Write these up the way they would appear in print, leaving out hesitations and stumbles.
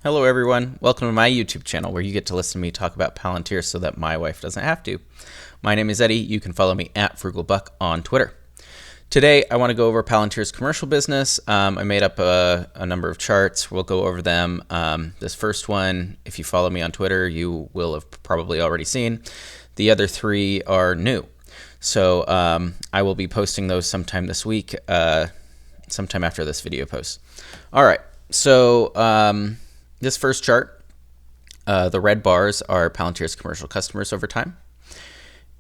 Hello everyone, welcome to my YouTube channel where you get to listen to me talk about Palantir so that my wife doesn't have to. My name is Eddie, you can follow me at FrugalBuck on Twitter. Today I want to go over Palantir's commercial business. I made up a number of charts, we'll go over them. This first one, if you follow me on Twitter, you will have probably already seen. The other three are new. So I will be posting those sometime this week, sometime after this video posts. Alright, so this first chart, the red bars are Palantir's commercial customers over time.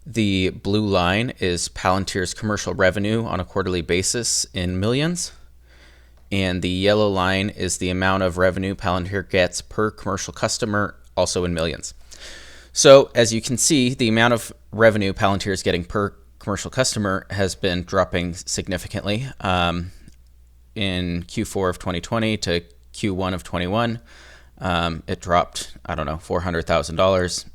The blue line is Palantir's commercial revenue on a quarterly basis in millions. And the yellow line is the amount of revenue Palantir gets per commercial customer, also in millions. So as you can see, the amount of revenue Palantir is getting per commercial customer has been dropping significantly. In Q4 of 2020 to Q1 of 21. It dropped, $400,000.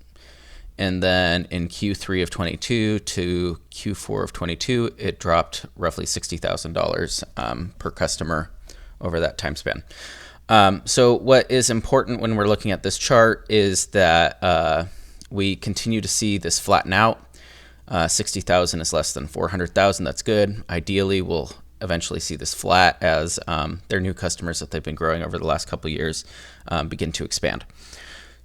And then in Q3 of 22 to Q4 of 22, it dropped roughly $60,000 per customer over that time span. So what is important when we're looking at this chart is that we continue to see this flatten out. 60,000 is less than 400,000. That's good. Ideally, we'll eventually see this flat as their new customers that they've been growing over the last couple of years begin to expand.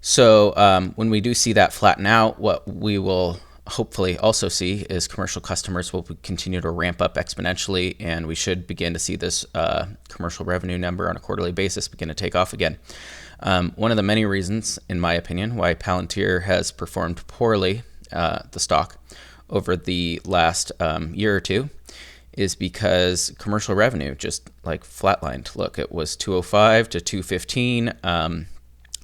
So when we do see that flatten out, what we will hopefully also see is commercial customers will continue to ramp up exponentially, and we should begin to see this commercial revenue number on a quarterly basis begin to take off again. One of the many reasons, in my opinion, why Palantir has performed poorly, the stock, over the last year or two, is because commercial revenue just like flatlined. Look, it was 205 to 215.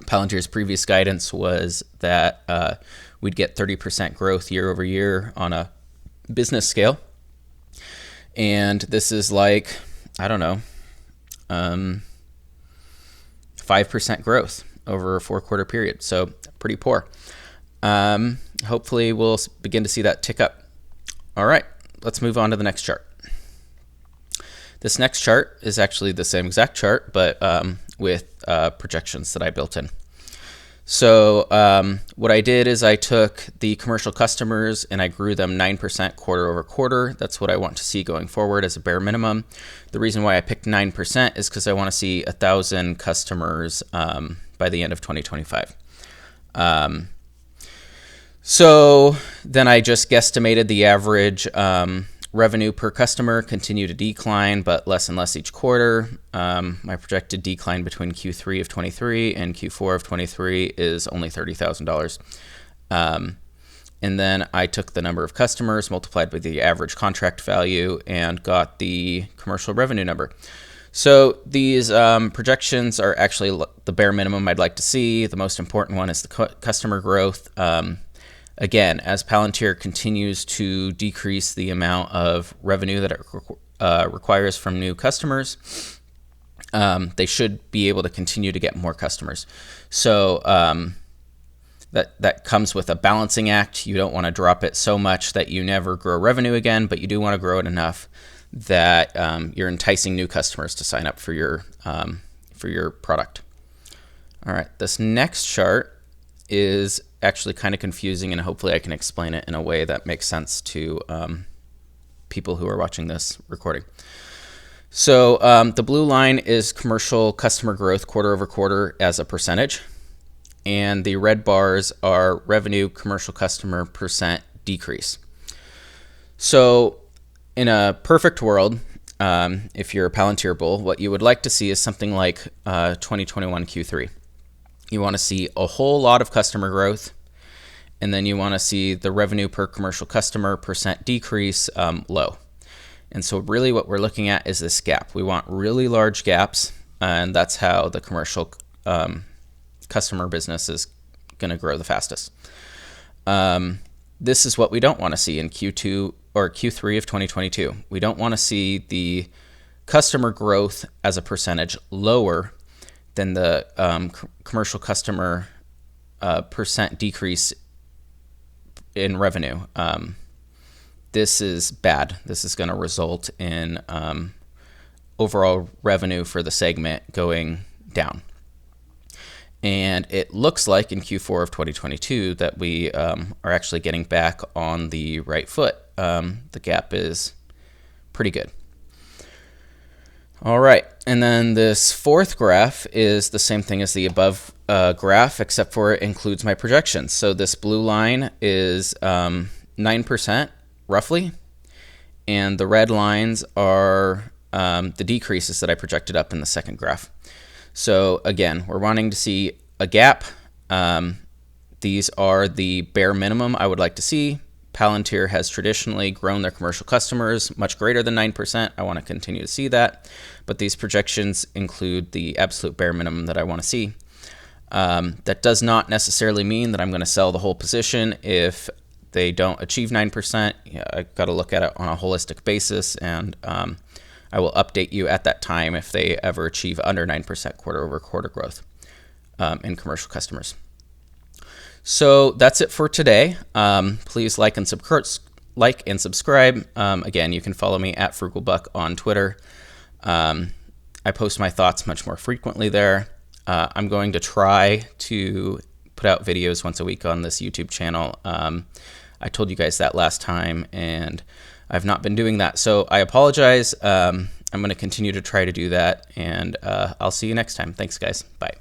Palantir's previous guidance was that we'd get 30% growth year over year on a business scale. And this is like, 5% growth over a 4-quarter period. So pretty poor. Hopefully we'll begin to see that tick up. All right, let's move on to the next chart. This next chart is actually the same exact chart, but with projections that I built in. So what I did is I took the commercial customers and I grew them 9% quarter over quarter. That's what I want to see going forward as a bare minimum. The reason why I picked 9% is because I want to see 1,000 customers by the end of 2025. So then I just guesstimated the average revenue per customer continue to decline, but less and less each quarter. My projected decline between Q3 of 23 and Q4 of 23 is only $30,000. And then I took the number of customers, multiplied by the average contract value, and got the commercial revenue number. So these projections are actually the bare minimum I'd like to see. The most important one is the customer growth. Again, as Palantir continues to decrease the amount of revenue that it requires from new customers, they should be able to continue to get more customers. So that comes with a balancing act. You don't want to drop it so much that you never grow revenue again, but you do want to grow it enough that you're enticing new customers to sign up for your product. All right, this next chart is actually kind of confusing, and hopefully I can explain it in a way that makes sense to people who are watching this recording. So the blue line is commercial customer growth quarter over quarter as a percentage, and the red bars are revenue commercial customer percent decrease. So in a perfect world, if you're a Palantir bull, what you would like to see is something like 2021 Q3. You want to see a whole lot of customer growth, and then you want to see the revenue per commercial customer percent decrease low. And so really what we're looking at is this gap. We want really large gaps, and that's how the commercial customer business is going to grow the fastest. This is what we don't want to see in Q2 or Q3 of 2022. We don't want to see the customer growth as a percentage lower than the commercial customer percent decrease in revenue. This is bad. This is going to result in overall revenue for the segment going down. And it looks like in Q4 of 2022 that we are actually getting back on the right foot. The gap is pretty good. All right, and then this fourth graph is the same thing as the above graph, except for it includes my projections. So this blue line is 9% roughly, and the red lines are the decreases that I projected up in the second graph. So again, we're wanting to see a gap. These are the bare minimum I would like to see. Palantir has traditionally grown their commercial customers much greater than 9%. I want to continue to see that, but these projections include the absolute bare minimum that I want to see. That does not necessarily mean that I'm going to sell the whole position if they don't achieve 9%. I've got to look at it on a holistic basis, and I will update you at that time if they ever achieve under 9% quarter-over-quarter growth in commercial customers. So that's it for today. Please like and subscribe. Again, you can follow me at FrugalBuck on Twitter. I post my thoughts much more frequently there. I'm going to try to put out videos once a week on this YouTube channel. I told you guys that last time, and I've not been doing that, so I apologize. I'm going to continue to try to do that, and I'll see you next time. Thanks, guys. Bye.